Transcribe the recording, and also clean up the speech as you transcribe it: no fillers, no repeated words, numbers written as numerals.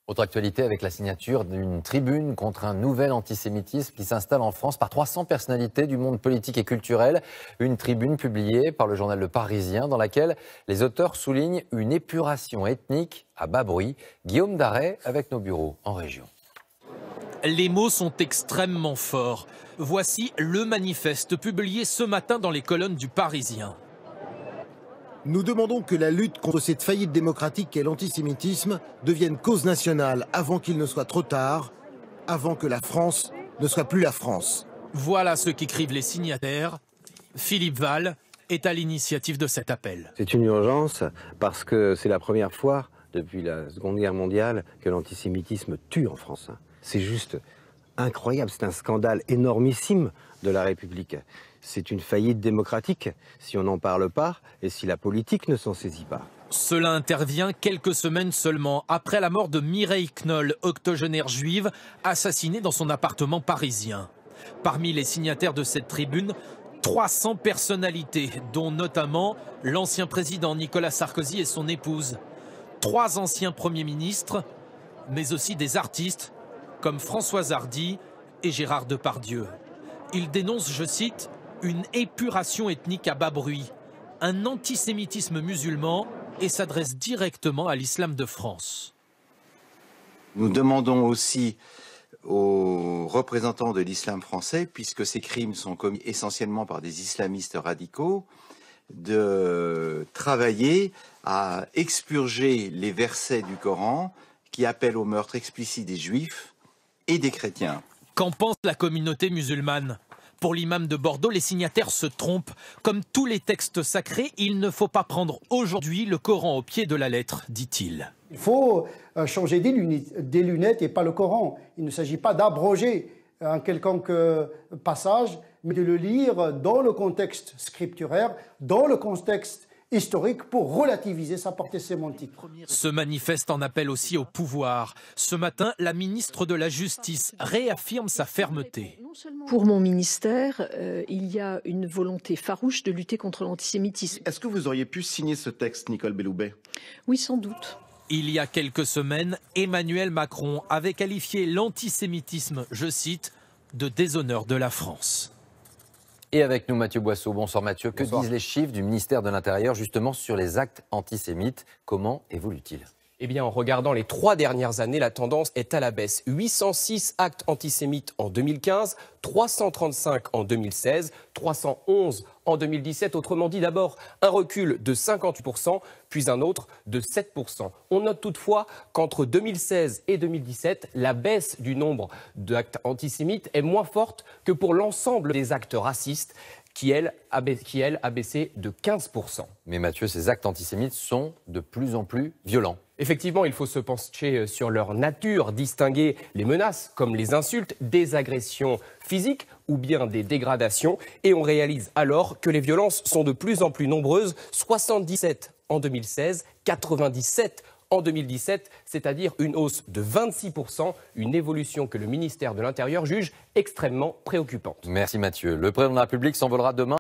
Autre actualité avec la signature d'une tribune contre un nouvel antisémitisme qui s'installe en France par 300 personnalités du monde politique et culturel. Une tribune publiée par le journal Le Parisien dans laquelle les auteurs soulignent une épuration ethnique à bas bruit. Guillaume Darey avec nos bureaux en région. Les mots sont extrêmement forts. Voici le manifeste publié ce matin dans les colonnes du Parisien. Nous demandons que la lutte contre cette faillite démocratique qu'est l'antisémitisme devienne cause nationale avant qu'il ne soit trop tard, avant que la France ne soit plus la France. Voilà ce qu'écrivent les signataires. Philippe Val est à l'initiative de cet appel. C'est une urgence parce que c'est la première fois depuis la Seconde Guerre mondiale que l'antisémitisme tue en France. C'est juste incroyable, c'est un scandale énormissime de la République. C'est une faillite démocratique si on n'en parle pas et si la politique ne s'en saisit pas. Cela intervient quelques semaines seulement après la mort de Mireille Knoll, octogénaire juive, assassinée dans son appartement parisien. Parmi les signataires de cette tribune, 300 personnalités, dont notamment l'ancien président Nicolas Sarkozy et son épouse, 3 anciens premiers ministres, mais aussi des artistes comme Françoise Hardy et Gérard Depardieu. Ils dénoncent, je cite, une épuration ethnique à bas bruit, un antisémitisme musulman et s'adressent directement à l'islam de France. Nous demandons aussi aux représentants de l'islam français, puisque ces crimes sont commis essentiellement par des islamistes radicaux, de travailler à expurger les versets du Coran qui appellent au meurtre explicite des juifs et des chrétiens. Qu'en pense la communauté musulmane ? Pour l'imam de Bordeaux, les signataires se trompent. Comme tous les textes sacrés, il ne faut pas prendre aujourd'hui le Coran au pied de la lettre, dit-il. Il faut changer des lunettes et pas le Coran. Il ne s'agit pas d'abroger un quelconque passage, mais de le lire dans le contexte scripturaire, dans le contexte historique pour relativiser sa portée sémantique. Ce manifeste en appelle aussi au pouvoir. Ce matin, la ministre de la Justice réaffirme sa fermeté. Pour mon ministère, il y a une volonté farouche de lutter contre l'antisémitisme. Est-ce que vous auriez pu signer ce texte, Nicole Belloubet ? Oui, sans doute. Il y a quelques semaines, Emmanuel Macron avait qualifié l'antisémitisme, je cite, de déshonneur de la France. Et avec nous Mathieu Boisseau. Bonsoir Mathieu. Que Bonsoir. disent les chiffres du ministère de l'Intérieur justement sur les actes antisémites? Comment évoluent-ils? Eh bien, en regardant les 3 dernières années, la tendance est à la baisse. 806 actes antisémites en 2015, 335 en 2016, 311 en 2017. Autrement dit, d'abord, un recul de 58%, puis un autre de 7%. On note toutefois qu'entre 2016 et 2017, la baisse du nombre d'actes antisémites est moins forte que pour l'ensemble des actes racistes, qui, elle, a baissé de 15%. Mais Mathieu, ces actes antisémites sont de plus en plus violents. Effectivement, il faut se pencher sur leur nature, distinguer les menaces comme les insultes, des agressions physiques ou bien des dégradations. Et on réalise alors que les violences sont de plus en plus nombreuses, 77 en 2016, 97 en 2017, c'est-à-dire une hausse de 26%, une évolution que le ministère de l'Intérieur juge extrêmement préoccupante. Merci Mathieu. Le président de la République s'envolera demain.